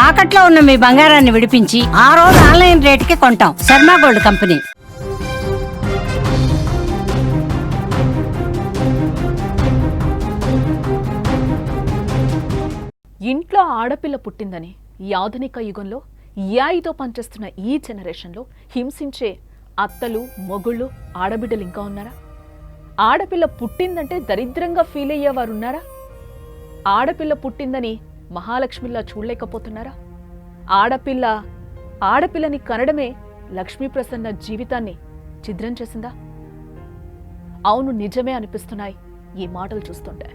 తాకట్లో ఉన్న మీ బంగారాన్ని విడిపించి ఆ రోజు ఆన్లైన్ రేటుకి కొంటాం. Sharma gold company. ఇంట్లో ఆడపిల్ల పుట్టిందని ఈ ఆధునిక యుగంలో యాయితో పనిచేస్తున్న ఈ జనరేషన్లో హింసించే అత్తలు, మొగుళ్ళు, ఆడబిడ్డలు ఇంకా ఉన్నారా? ఆడపిల్ల పుట్టిందంటే దరిద్రంగా ఫీల్ అయ్యేవారు ఉన్నారా? ఆడపిల్ల పుట్టిందని మహాలక్ష్మిలా చూడలేకపోతున్నారా? ఆడపిల్లని కనడమే లక్ష్మీ ప్రసన్న జీవితాన్ని ఛిద్రం చేసిందా? అవును, నిజమే అనిపిస్తున్నాయి ఈ మాటలు చూస్తుంటే.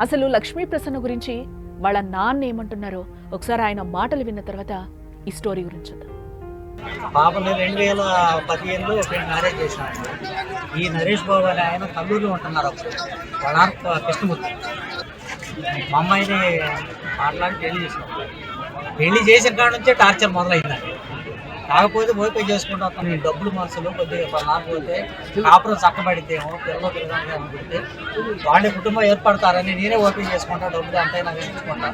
అసలు లక్ష్మీ ప్రసన్న గురించి వాళ్ళ నాన్న ఏమంటున్నారో ఒకసారి ఆయన మాటలు విన్న తర్వాత ఈ స్టోరీ గురించి చూద్దాం. పాపని 2015లో మ్యారేజ్ చేసినాడు. ఈ నరేష్ బాబు అని ఆయన కల్లూరులో ఉంటున్నారు. వాళ్ళ కృష్ణమూర్తి మా అమ్మాయిని మాట్లాడి పెళ్లి చేసుకున్నాం. పెళ్లి చేసిన కాడ నుంచే టార్చర్ మొదలైందండి. కాకపోతే ఓపే చేసుకుంటా వస్తాను, డబ్బులు మనసులు కొద్దిగా కొన్నాకపోతే కాపురం చక్కబడితేమో పిల్లలు తిరగాలి అనుకుంటే వాళ్ళ కుటుంబం ఏర్పడతారని నేనే ఓపీ చేసుకుంటా, డబ్బులు అంతైనా వేయించుకుంటా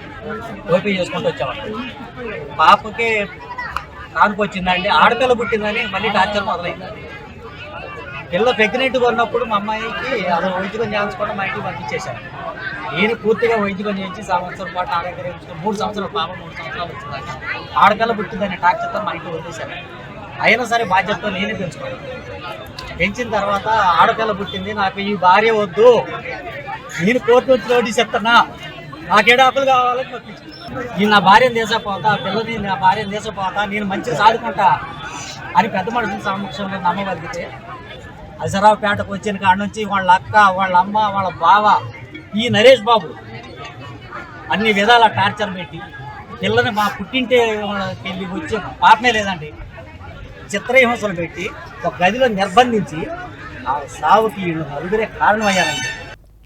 ఓపీ చేసుకుంటూ వచ్చామండి. పాపకి కానుకొచ్చిందండి, ఆడపిల్ల పుట్టిందని మళ్ళీ టార్చర్ మొదలైందండి. పిల్ల ప్రెగ్నెంట్గా ఉన్నప్పుడు మా అమ్మాయికి అది వైద్యం చేయించుకోవడం మా ఇంటికి పంపించేశాను. నేను పూర్తిగా వైద్యం చేయించి సంవత్సరం పాటు నా దగ్గర 3 సంవత్సరాలు, పాప 3 సంవత్సరాలు వచ్చిందాక ఆడపిల్ల పుట్టిందని టార్చర్తో మా ఇంటికి వదిలేశాను. అయినా సరే బాధ్యతతో నేనే పెంచుకున్నాను. పెంచిన తర్వాత ఆడపిల్ల పుట్టింది, నాకు ఈ భార్య వద్దు, నేను కోర్టు వచ్చి నోటీస్ చెప్తున్నా, నాకేడా అప్పులు కావాలని పంపించాను. నేను నా భార్యను దేశపోతా, పిల్లని నా భార్యను దేశపోతా, నేను మంచిగా సాదుకుంటా అని పెద్ద మనుషుల సమక్షంలో నమ్మగలిగితే అజరావుపేటకు వచ్చిన కాడ నుంచి వాళ్ళ అక్క, వాళ్ళ అమ్మ, వాళ్ళ బావ, ఈ నరేష్ బాబు అన్ని విధాల టార్చర్ పెట్టి పిల్లని మా పుట్టింటి వెళ్ళి వచ్చే పాపనే లేదండి, చిత్రహింసలు పెట్టి ఒక గదిలో నిర్బంధించి ఆ సావుకి నలుగురే కారణమయ్యారండి.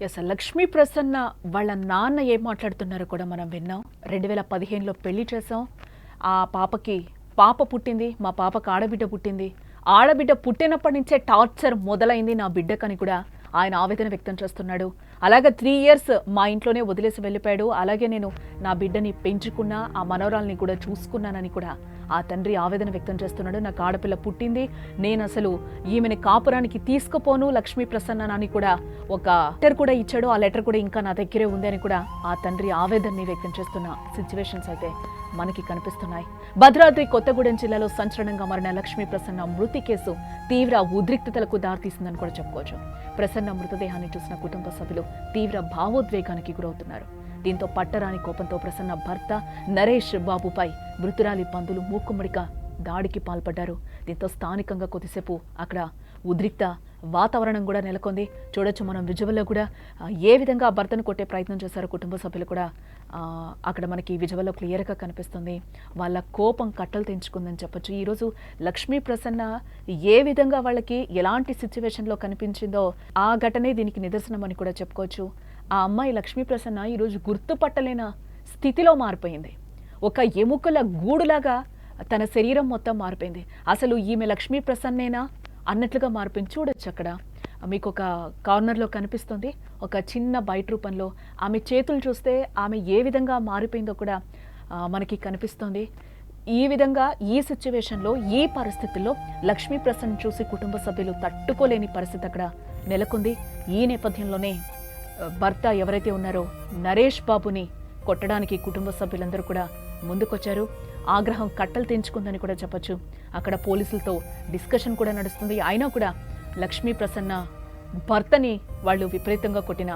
అసలు లక్ష్మీ ప్రసన్న వాళ్ళ నాన్న ఏం మాట్లాడుతున్నారో కూడా మనం విన్నాం. 2015లో పెళ్లి చేసాం, ఆ పాప పుట్టింది, మా పాపకు ఆడబిడ్డ పుట్టింది, ఆడబిడ్డ పుట్టినప్పటి నుంచే టార్చర్ మొదలైంది నా బిడ్డకని కూడా ఆయన ఆవేదన వ్యక్తం చేస్తున్నాడు. అలాగే 3 years మా ఇంట్లోనే వదిలేసి వెళ్ళిపోయాడు. అలాగే నేను నా బిడ్డని పెంచుకున్నా, ఆ మనవరాల్ని కూడా చూసుకున్నానని కూడా ఆ తండ్రి ఆవేదన వ్యక్తం చేస్తున్నాడు. నాకు ఆడపిల్ల పుట్టింది, నేను అసలు ఈమెని కాపురానికి తీసుకుపోను లక్ష్మీ ప్రసన్న అని కూడా ఒక లెటర్ కూడా ఇచ్చాడు. ఆ లెటర్ కూడా ఇంకా నా దగ్గరే ఉంది అని కూడా ఆ తండ్రి ఆవేదనని వ్యక్తం చేస్తున్న సిచ్యువేషన్స్ అయితే మనకి కనిపిస్తున్నాయి. భద్రాద్రి కొత్తగూడెం జిల్లాలో సంచలనంగా మారిన లక్ష్మీ ప్రసన్న మృతి కేసు తీవ్ర ఉద్రిక్తతలకు దారితీసిందని కూడా చెప్పుకోవచ్చు. ప్రసన్న మృతదేహాన్ని చూసిన కుటుంబ సభ్యులు తీవ్ర భావోద్వేగానికి గురవుతున్నారు. దీంతో పట్టరాని కోపంతో ప్రసన్న భర్త నరేష్ బాబుపై మృతురాలి బంధువులు మూకుమ్మడిగా దాడికి పాల్పడ్డారు. దీంతో స్థానికంగా కొద్దిసేపు అక్కడ ఉద్రిక్త వాతావరణం కూడా నెలకొంది. చూడొచ్చు మనం విజువల్లో కూడా ఏ విధంగా భర్తను కొట్టే ప్రయత్నం చేశారో కుటుంబ సభ్యులు కూడా అక్కడ మనకి విజువల్లో క్లియర్గా కనిపిస్తుంది. వాళ్ళ కోపం కట్టలు తెంచుకుందని చెప్పొచ్చు. ఈరోజు లక్ష్మీ ప్రసన్న ఏ విధంగా వాళ్ళకి ఎలాంటి సిచ్యువేషన్లో కనిపించిందో ఆ ఘటనే దీనికి నిదర్శనం అని కూడా చెప్పుకోవచ్చు. ఆ అమ్మాయి లక్ష్మీ ప్రసన్న ఈరోజు గుర్తుపట్టలేన స్థితిలో మారిపోయింది. ఒక ఎముకల గూడులాగా తన శరీరం మొత్తం మారిపోయింది. అసలు ఈమె లక్ష్మీ ప్రసన్నేనా అన్నట్లుగా మారిపోయింది. చూడొచ్చు అక్కడ మీకు ఒక కార్నర్లో కనిపిస్తుంది ఒక చిన్న బయట రూపంలో. ఆమె చేతులు చూస్తే ఆమె ఏ విధంగా మారిపోయిందో కూడా మనకి కనిపిస్తుంది. ఈ విధంగా ఈ సిచ్యువేషన్లో, ఈ పరిస్థితుల్లో లక్ష్మీ ప్రసన్న చూసి కుటుంబ సభ్యులు తట్టుకోలేని పరిస్థితి అక్కడ నెలకొంది. ఈ నేపథ్యంలోనే భర్త ఎవరైతే ఉన్నారో నరేష్ బాబుని కొట్టడానికి కుటుంబ సభ్యులందరూ కూడా ముందుకొచ్చారు. ఆగ్రహం కట్టలు తెంచుకుందని కూడా చెప్పొచ్చు. అక్కడ పోలీసులతో డిస్కషన్ కూడా నడుస్తుంది. అయినా కూడా లక్ష్మీ ప్రసన్న భర్తని వాళ్ళు విపరీతంగా కొట్టిన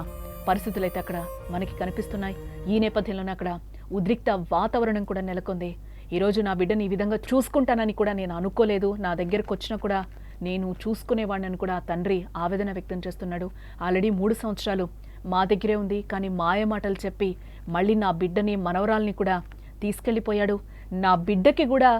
పరిస్థితులు అయితే అక్కడ మనకి కనిపిస్తున్నాయి. ఈ నేపథ్యంలోనే అక్కడ ఉద్రిక్త వాతావరణం కూడా నెలకొంది. ఈరోజు నా బిడ్డని ఈ విధంగా చూసుకుంటానని కూడా నేను అనుకోలేదు, నా దగ్గరకు వచ్చినా కూడా నేను చూసుకునేవాడిని కూడా తండ్రి ఆవేదన వ్యక్తం చేస్తున్నాడు. ఆల్రెడీ 3 సంవత్సరాలు మా దగ్గరే ఉంది, కానీ మాయమాటలు చెప్పి మళ్ళీ నా బిడ్డని, మనవరాల్ని కూడా తీసుకెళ్ళిపోయాడు. నా బిడ్డకి కూడా,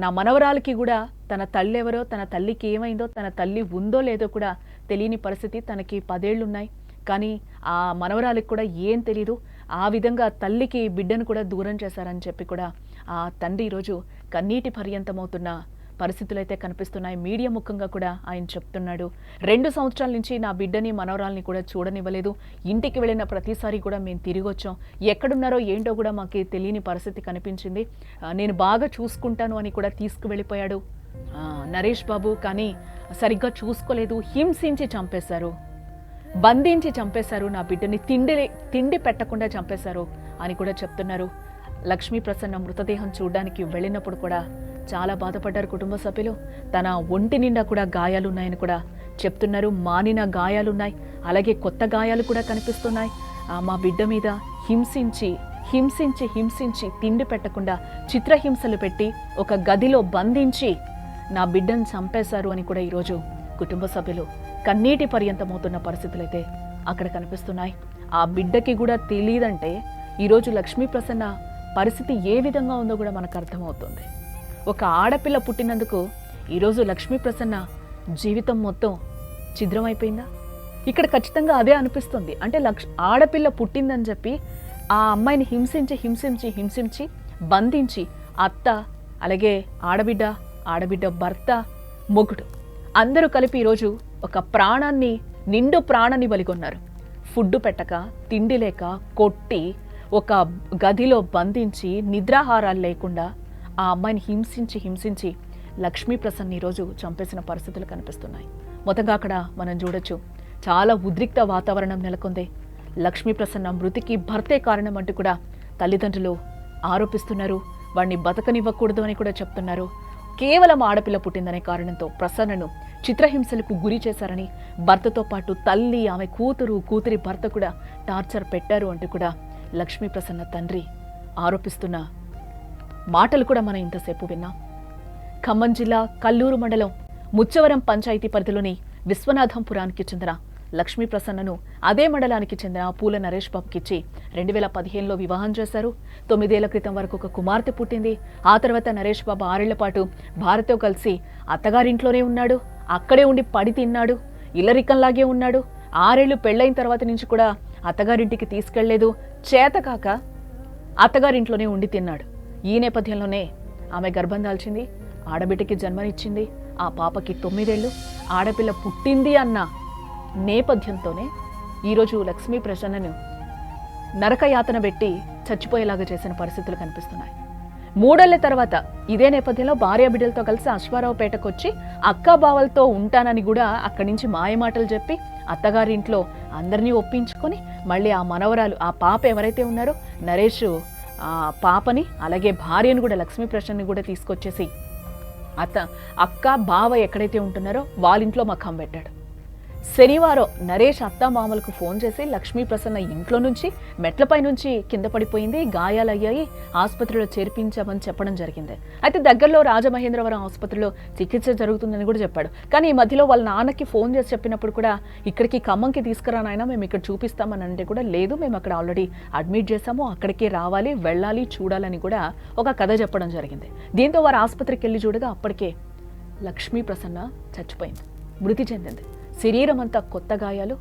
నా మనవరాలకి కూడా తన తల్లి ఎవరో, తన తల్లికి ఏమైందో, తన తల్లి ఉందో లేదో కూడా తెలియని పరిస్థితి. తనకి 10 ఏళ్ళు ఉన్నాయి, కానీ ఆ మనవరాలికి కూడా ఏం తెలీదు. ఆ విధంగా తల్లికి బిడ్డను కూడా దూరం చేశారని చెప్పి కూడా ఆ తండ్రి ఈరోజు కన్నీటి పర్యంతమవుతున్న పరిస్థితులు అయితే కనిపిస్తున్నాయి. మీడియా ముఖంగా కూడా ఆయన చెప్తున్నాడు, 2 సంవత్సరాల నుంచి నా బిడ్డని మనవరాల్ని కూడా చూడనివ్వలేదు. ఇంటికి వెళ్ళిన ప్రతిసారి కూడా మేము తిరిగి వచ్చాం. ఎక్కడున్నారో ఏంటో కూడా మాకు తెలియని పరిస్థితి కనిపించింది. నేను బాగా చూసుకుంటాను అని కూడా తీసుకువెళ్ళిపోయాడు నరేష్ బాబు. కానీ సరిగ్గా చూసుకోలేదు, హింసించి చంపేశారు, బంధించి చంపేశారు, నా బిడ్డని తిండి పెట్టకుండా చంపేశారు అని కూడా చెప్తున్నారు. లక్ష్మీ ప్రసన్న మృతదేహం చూడడానికి వెళ్ళినప్పుడు కూడా చాలా బాధపడ్డారు కుటుంబ సభ్యులు. తన ఒంటి నిండా కూడా గాయాలున్నాయని కూడా చెప్తున్నారు. మానిన గాయాలున్నాయి, అలాగే కొత్త గాయాలు కూడా కనిపిస్తున్నాయి. మా బిడ్డ మీద హింసించి హింసించి హింసించి తిండి పెట్టకుండా చిత్రహింసలు పెట్టి ఒక గదిలో బంధించి నా బిడ్డను చంపేశారు అని కూడా ఈరోజు కుటుంబ సభ్యులు కన్నీటి పర్యంతమవుతున్న పరిస్థితులు అయితే అక్కడ కనిపిస్తున్నాయి. ఆ బిడ్డకి కూడా తెలియదంటే ఈరోజు లక్ష్మీ ప్రసన్న పరిస్థితి ఏ విధంగా ఉందో కూడా మనకు అర్థమవుతుంది. ఒక ఆడపిల్ల పుట్టినందుకు ఈరోజు లక్ష్మీ ప్రసన్న జీవితం మొత్తం ఛిద్రమైపోయిందా? ఇక్కడ ఖచ్చితంగా అదే అనిపిస్తుంది. అంటే ఆడపిల్ల పుట్టిందని చెప్పి ఆ అమ్మాయిని హింసించి హింసించి హింసించి బంధించి అత్త, అలాగే ఆడబిడ్డ భర్త, మొగుడు అందరూ కలిపి ఈరోజు ఒక నిండు ప్రాణాన్ని బలిగొన్నారు. ఫుడ్ పెట్టక, తిండి లేక, కొట్టి ఒక గదిలో బంధించి నిద్రాహారాలు లేకుండా ఆ అమ్మాయిని హింసించి హింసించి లక్ష్మీ ప్రసన్న ఈరోజు చంపేసిన పరిస్థితులు కనిపిస్తున్నాయి. మొత్తంగా అక్కడ మనం చూడొచ్చు, చాలా ఉద్రిక్త వాతావరణం నెలకొంది. లక్ష్మీ ప్రసన్న మృతికి భర్తే కారణం అంటూ కూడా తల్లిదండ్రులు ఆరోపిస్తున్నారు. వాడిని బతకనివ్వకూడదు అని కూడా చెప్తున్నారు. కేవలం ఆడపిల్ల పుట్టిందనే కారణంతో ప్రసన్నను చిత్రహింసలకు గురి చేశారని, భర్తతో పాటు తల్లి, ఆమె కూతురి భర్త కూడా టార్చర్ పెట్టారు అంటూ కూడా లక్ష్మీ ప్రసన్న తండ్రి ఆరోపిస్తున్న మాటలు కూడా మనం ఇంతసేపు విన్నాం. ఖమ్మం జిల్లా కల్లూరు మండలం ముచ్చవరం పంచాయతీ పరిధిలోని విశ్వనాథంపురానికి చెందిన లక్ష్మీ ప్రసన్నను అదే మండలానికి చెందిన పూల నరేష్ బాబుకిచ్చి 2015లో వివాహం చేశారు. 9 ఏళ్ల క్రితం వరకు ఒక కుమార్తె పుట్టింది. ఆ తర్వాత నరేష్ బాబు 6 ఏళ్ల పాటు భార్యతో కలిసి అత్తగారింట్లోనే ఉన్నాడు. అక్కడే ఉండి పడి తిన్నాడు, ఇల్లరికంలాగే ఉన్నాడు. 6 ఏళ్లు పెళ్ళైన తర్వాత నుంచి కూడా అత్తగారింటికి తీసుకెళ్లేదు. చేతకాక అత్తగారింట్లోనే ఉండి తిన్నాడు. ఈ నేపథ్యంలోనే ఆమె గర్భం దాల్చింది, ఆడబిడ్డకి జన్మనిచ్చింది. ఆ పాపకి 9 ఏళ్లు, ఆడపిల్ల పుట్టింది అన్న నేపథ్యంతోనే ఈరోజు లక్ష్మీ ప్రసన్నను నరకయాతన పెట్టి చచ్చిపోయేలాగా చేసిన పరిస్థితులు కనిపిస్తున్నాయి. 3 ఏళ్ల తర్వాత ఇదే నేపథ్యంలో భార్య బిడ్డలతో కలిసి అశ్వారావుపేటకు వచ్చి అక్కా బావలతో ఉంటానని కూడా అక్కడి నుంచి మాయమాటలు చెప్పి అత్తగారింట్లో అందరినీ ఒప్పించుకొని మళ్ళీ ఆ మనవరాలు, ఆ పాప ఎవరైతే ఉన్నారో నరేష్ పాపని, అలాగే భార్యను కూడా లక్ష్మీ ప్రసన్నని కూడా తీసుకొచ్చేసి అక్క బావ ఎక్కడైతే ఉంటున్నారో వాళ్ళింట్లో మఖం పెట్టాడు. శనివారం నరేష్ అత్తామామలకు ఫోన్ చేసి లక్ష్మీ ప్రసన్న ఇంట్లో నుంచి మెట్లపై నుంచి కింద పడిపోయింది, గాయాలయ్యాయి, ఆసుపత్రిలో చేర్పించామని చెప్పడం జరిగింది. అయితే దగ్గరలో రాజమహేంద్రవరం ఆసుపత్రిలో చికిత్స జరుగుతుందని కూడా చెప్పాడు. కానీ ఈ మధ్యలో వాళ్ళ నాన్నకి ఫోన్ చేసి చెప్పినప్పుడు కూడా ఇక్కడికి ఖమ్మంకి తీసుకురానైనా మేము ఇక్కడ చూపిస్తామని అంటే కూడా లేదు, మేము అక్కడ ఆల్రెడీ అడ్మిట్ చేశాము, అక్కడికి రావాలి, వెళ్ళాలి, చూడాలని కూడా ఒక కథ చెప్పడం జరిగింది. దీంతో వారు ఆసుపత్రికి వెళ్ళి చూడగా అప్పటికే లక్ష్మీ ప్రసన్న చచ్చిపోయింది, మృతి చెందింది. శరీరం అంతా కొత్త గాయాలు,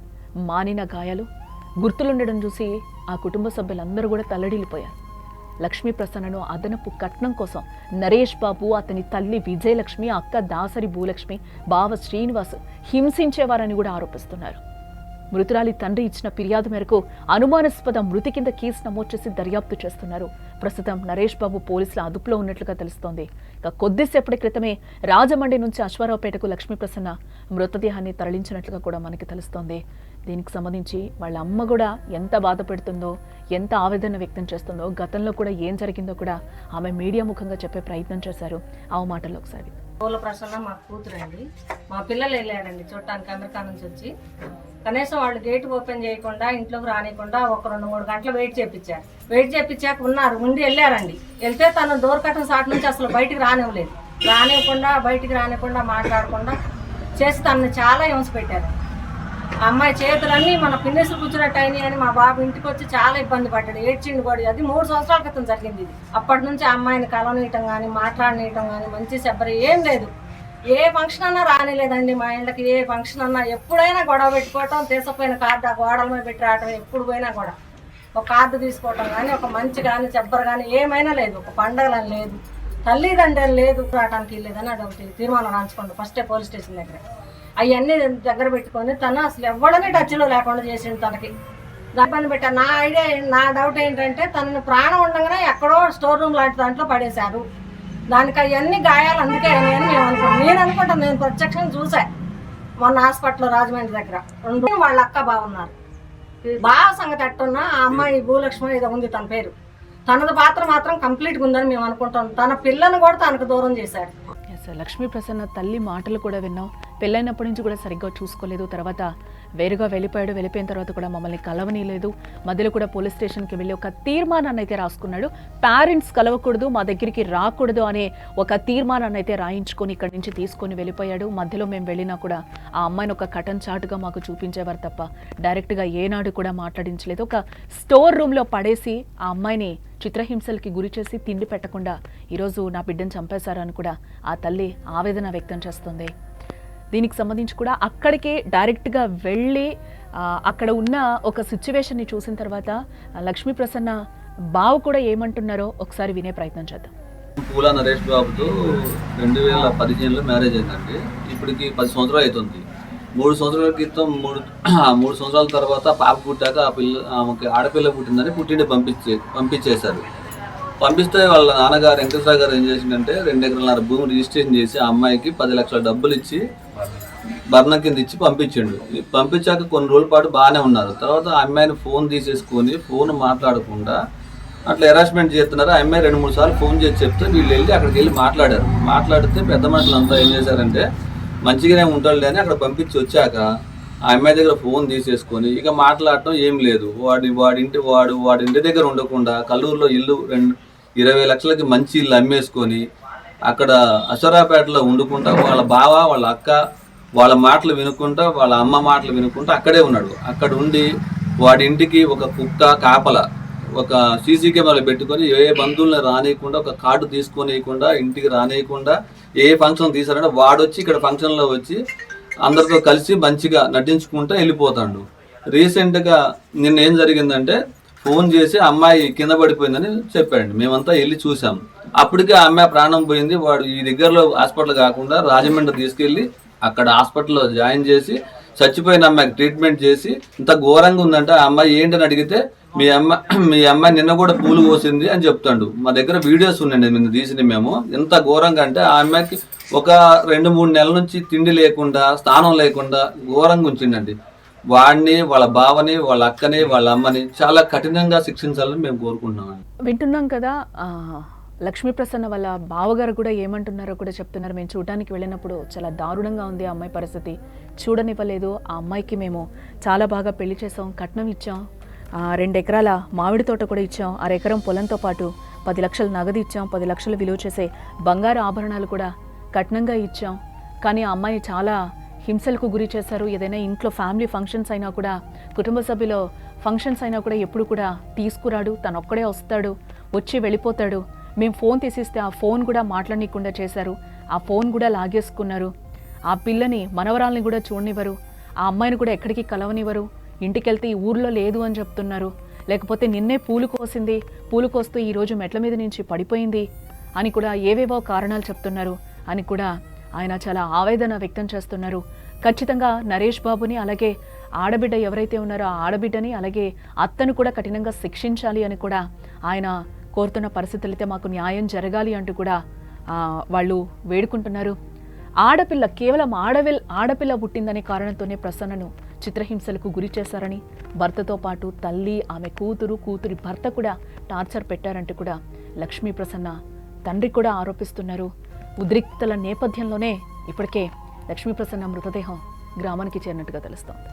మానిన గాయాలు, గుర్తులుండడం చూసి ఆ కుటుంబ సభ్యులందరూ కూడా తల్లడిల్లిపోయారు. లక్ష్మీ ప్రసన్నను అదనపు కట్నం కోసం నరేష్ బాబు, అతని తల్లి విజయలక్ష్మి, అక్క దాసరి భూలక్ష్మి, బావ శ్రీనివాస్ హింసించేవారని కూడా ఆరోపిస్తున్నారు. మృతురాలి తండ్రి ఇచ్చిన ఫిర్యాదు మేరకు అనుమానాస్పద మృతి కింద కేసు నమోదు చేసి దర్యాప్తు చేస్తున్నారు. ప్రస్తుతం నరేష్ బాబు పోలీసుల అదుపులో ఉన్నట్లుగా తెలుస్తోంది. ఇక కొద్దిసేపటి క్రితమే రాజమండ్రి నుంచి అశ్వారావుపేటకు లక్ష్మీ ప్రసన్న మృతదేహాన్ని తరలించినట్లుగా కూడా మనకి తెలుస్తోంది. దీనికి సంబంధించి వాళ్ళ అమ్మ కూడా ఎంత బాధపెడుతుందో, ఎంత ఆవేదన వ్యక్తం చేస్తుందో, గతంలో కూడా ఏం జరిగిందో కూడా ఆమె మీడియా ముఖంగా చెప్పే ప్రయత్నం చేశారు. ఆ మాటల్లో ఒకసారి. పూల ప్రసన్న మా కూతురు అండి. మా పిల్లలు వెళ్ళారండి చూడటానికి అమెరికా నుంచి వచ్చి. కనీసం వాళ్ళు గేట్ ఓపెన్ చేయకుండా, ఇంట్లోకి రానికుండా ఒక 2-3 గంటలు వెయిట్ చేయించాక ఉన్నారు, ఉండి వెళ్ళారండి. వెళ్తే తను డోర్ కట్టన్ సాట్ నుంచి అసలు బయటికి రానివ్వకుండా మాట్లాడకుండా చేసి తనని చాలా హింస పెట్టారు. ఆ అమ్మాయి చేతులన్నీ మన పిన్నిసులు కూర్చున్నట్టు అయినాయి అని మా బాబు ఇంటికి వచ్చి చాలా ఇబ్బంది పడ్డాడు, ఏడ్చిండు కూడా. అది 3 సంవత్సరాల క్రితం జరిగింది ఇది. అప్పటి నుంచి ఆ అమ్మాయిని కలవనీయటం కానీ, మాట్లాడనీయటం కానీ, మంచి శబ్బరి ఏం లేదు. ఏ ఫంక్షన్ అన్నా రానిలేదండి మా ఇంటికి. ఏ ఫంక్షన్ అన్నా ఎప్పుడైనా గొడవ పెట్టుకోవటం, తీసపోయిన కార్డు ఆ గోడల మీద పెట్టి రావటం, ఎప్పుడు పోయినా కూడా ఒక కార్డు తీసుకోవటం కానీ, ఒక మంచి కానీ, చెబ్బరు కానీ ఏమైనా లేదు. ఒక పండగలని లేదు, తల్లిదండ్రులు లేదు రావడానికి లేదని అది ఒకటి తీర్మానం రాంచుకోండి ఫస్టే పోలీస్ స్టేషన్ దగ్గర. అవన్నీ దగ్గర పెట్టుకొని తను అసలు ఎవడనే టచ్లో లేకుండా చేసింది తనకి. దాని పని పెట్టా. నా ఐడియా నా డౌట్ ఏంటంటే తనని ప్రాణం ఉండగానే ఎక్కడో స్టోర్ రూమ్ లాంటి దాంట్లో పడేశారు. దానికి అవన్నీ గాయాలు అందుకే అని మేము అనుకుంటాం. నేను అనుకుంటాను, నేను ప్రత్యక్షంగా చూసా మొన్న హాస్పిటల్లో రాజమండ్రి దగ్గర. రెండు వాళ్ళ అక్క బాగున్నారు. బావ సంగతి అట్టున్నా ఆ అమ్మాయి భూలక్ష్మి ఏదో ఉంది తన పేరు. తనది పాత్ర మాత్రం కంప్లీట్గా ఉందని మేము అనుకుంటాం. తన పిల్లని కూడా తనకు దూరం చేశాడు. లక్ష్మీ ప్రసన్న తల్లి మాటలు కూడా విన్నాం. పెళ్ళైనప్పటి నుంచి కూడా సరిగ్గా చూసుకోలేదు. తర్వాత వేరుగా వెళ్ళిపోయాడు. వెళ్ళిపోయిన తర్వాత కూడా మమ్మల్ని కలవనీయలేదు. మధ్యలో కూడా పోలీస్ స్టేషన్కి వెళ్ళి ఒక తీర్మానాన్ని అయితే రాసుకున్నాడు. పేరెంట్స్ కలవకూడదు, మా దగ్గరికి రాకూడదు అనే ఒక తీర్మానాన్ని అయితే రాయించుకొని ఇక్కడి నుంచి తీసుకొని వెళ్ళిపోయాడు. మధ్యలో మేము వెళ్ళినా కూడా ఆ అమ్మాయిని ఒక కటన్ చాటుగా మాకు చూపించేవారు తప్ప డైరెక్ట్గా ఏనాడు కూడా మాట్లాడించలేదు. ఒక స్టోర్ రూమ్లో పడేసి ఆ అమ్మాయిని చిత్రహింసలకి గురి చేసి తిండి పెట్టకుండా ఈరోజు నా బిడ్డను చంపేశారని కూడా ఆ తల్లి ఆవేదన వ్యక్తం చేస్తుంది. దీనికి సంబంధించి కూడా అక్కడికే డైరెక్ట్గా వెళ్ళి అక్కడ ఉన్న ఒక సిచ్యువేషన్ని చూసిన తర్వాత లక్ష్మీ ప్రసన్న బావ కూడా ఏమంటున్నారో ఒకసారి వినే ప్రయత్నం చేద్దాం. పూల నరేష్ బాబుతో 2015లో మ్యారేజ్ అయిందండి. ఇప్పటికి 10 సంవత్సరాలు అవుతుంది. 3 సంవత్సరాల క్రితం 3 సంవత్సరాల తర్వాత పాప పుట్టాక ఆమెకి ఆడపిల్ల పుట్టిందని పుట్టింటి పంపించేశారు. పంపిస్తే వాళ్ళ నాన్నగారు వెంకటేశ్వర గారు ఏం చేసిందంటే 2 ఎకరాల భూమి రిజిస్ట్రేషన్ చేసి ఆ అమ్మాయికి 10 లక్షల డబ్బులు ఇచ్చి భర్ణ కింద ఇచ్చి పంపించిండు. పంపించాక కొన్ని రోజుల పాటు బాగానే ఉన్నారు. తర్వాత ఆ అమ్మాయిని ఫోన్ తీసేసుకొని ఫోన్ మాట్లాడకుండా అట్లా హెరాస్మెంట్ చేస్తున్నారు. ఆ అమ్మాయి 2-3 సార్లు ఫోన్ చేసి చెప్తే వీళ్ళు వెళ్ళి అక్కడికి వెళ్ళి మాట్లాడారు. మాట్లాడితే పెద్ద మనుషులు అంతా ఏం చేశారంటే మంచిగానే ఉంటాడు అని అక్కడ పంపించి వచ్చాక ఆ అమ్మాయి దగ్గర ఫోన్ తీసేసుకొని ఇక మాట్లాడటం ఏం లేదు. వాడి ఇంటి దగ్గర ఉండకుండా కల్లూరులో ఇల్లు 20 లక్షలకి మంచి ఇల్లు అమ్మేసుకొని అక్కడ అశ్వరాపేటలో వండుకుంటా వాళ్ళ బావ వాళ్ళ అక్క వాళ్ళ మాటలు వినుకుంటా వాళ్ళ అమ్మ మాటలు వినుకుంటా అక్కడే ఉన్నాడు. అక్కడ ఉండి వాడి ఇంటికి ఒక కుక్క కాపల ఒక సీసీ కెమెరాలు పెట్టుకొని ఏ బంధువులను రానియకుండా ఒక కార్డు తీసుకొనియకుండా ఇంటికి రానియకుండా ఏ ఫంక్షన్ తీసారంటే వాడొచ్చి ఇక్కడ ఫంక్షన్లో వచ్చి అందరితో కలిసి మంచిగా నటించుకుంటూ వెళ్ళిపోతాడు. రీసెంట్గా నిన్న ఏం జరిగిందంటే ఫోన్ చేసి అమ్మాయి కింద పడిపోయిందని చెప్పాడు. మేమంతా వెళ్ళి చూసాం. అప్పటికే ఆ అమ్మాయి ప్రాణం పోయింది. వాడు ఈ దగ్గరలో హాస్పిటల్ కాకుండా రాజమండ్రి తీసుకెళ్ళి అక్కడ హాస్పిటల్లో జాయిన్ చేసి చచ్చిపోయిన అమ్మాయికి ట్రీట్మెంట్ చేసి ఇంత ఘోరంగా ఉందంటే ఆ అమ్మాయి ఏంటని అడిగితే మీ అమ్మాయి నిన్న కూడా పూలు కోసింది అని చెప్తాడు. మా దగ్గర వీడియోస్ ఉన్నాయండి నిన్న తీసింది మేము. ఎంత ఘోరంగా అంటే ఆ అమ్మాయికి ఒక 2-3 నెలల నుంచి తిండి లేకుండా స్థానం లేకుండా ఘోరంగా ఉంచిండండి. వాడిని వాళ్ళ బావని వాళ్ళ అక్కని వాళ్ళ అమ్మని చాలా కఠినంగా శిక్షించాలని మేము కోరుకుంటున్నాం. వింటున్నాం కదా, లక్ష్మీ ప్రసన్న వాళ్ళ బావగారు కూడా ఏమంటున్నారో కూడా చెప్తున్నారు. మేము చూడడానికి వెళ్ళినప్పుడు చాలా దారుణంగా ఉంది ఆ అమ్మాయి పరిస్థితి, చూడనివ్వలేదు. ఆ అమ్మాయికి మేము చాలా బాగా పెళ్లి చేసాం, కట్నం ఇచ్చాం, 2 ఎకరాల మామిడి తోట కూడా ఇచ్చాం, 1/2 ఎకరం పొలంతో పాటు 10 లక్షల నగదు ఇచ్చాం, 10 లక్షలు విలువ చేసే బంగారు ఆభరణాలు కూడా కట్నంగా ఇచ్చాం. కానీ ఆ అమ్మాయిని చాలా హింసలకు గురి చేశారు. ఏదైనా ఇంట్లో ఫ్యామిలీ ఫంక్షన్స్ అయినా కూడా, కుటుంబ సభ్యుల ఫంక్షన్స్ అయినా కూడా ఎప్పుడు కూడా తీసుకురాడు, తను ఒక్కడే వస్తాడు, వచ్చి వెళ్ళిపోతాడు. మేము ఫోన్ తీసిస్తే ఆ ఫోన్ కూడా మాట్లాడనీయకుండా చేశారు. ఆ ఫోన్ కూడా లాగేసుకున్నారు. ఆ పిల్లని మనవరాల్ని కూడా చూడనివ్వరు. ఆ అమ్మాయిని కూడా ఎక్కడికి కలవనివ్వరు. ఇంటికెళ్తే ఈ ఊర్లో లేదు అని చెప్తున్నారు. లేకపోతే నిన్నే పూలు కోసింది, పూలు కోస్తూ ఈరోజు మెట్ల మీద నుంచి పడిపోయింది అని కూడా ఏవేవో కారణాలు చెప్తున్నారు అని కూడా ఆయన చాలా ఆవేదన వ్యక్తం చేస్తున్నారు. ఖచ్చితంగా నరేష్ బాబుని అలాగే ఆడబిడ్డ ఎవరైతే ఉన్నారో ఆ ఆడబిడ్డని అలాగే అత్తను కూడా కఠినంగా శిక్షించాలి అని కూడా ఆయన కోరుతున్న పరిస్థితులు అయితే మాకు న్యాయం జరగాలి అంటూ కూడా వాళ్ళు వేడుకుంటున్నారు. ఆడపిల్ల కేవలం ఆడపిల్ల పుట్టిందనే కారణంతోనే ప్రసన్నను చిత్రహింసలకు గురి చేశారని, భర్తతో పాటు తల్లి, ఆమె కూతురి భర్త కూడా టార్చర్ పెట్టారంటూ కూడా లక్ష్మీ ప్రసన్న తండ్రి కూడా ఆరోపిస్తున్నారు. ఉద్రిక్తల నేపథ్యంలోనే ఇప్పటికే లక్ష్మీ ప్రసన్న మృతదేహం గ్రామానికి చేరినట్టుగా తెలుస్తోంది.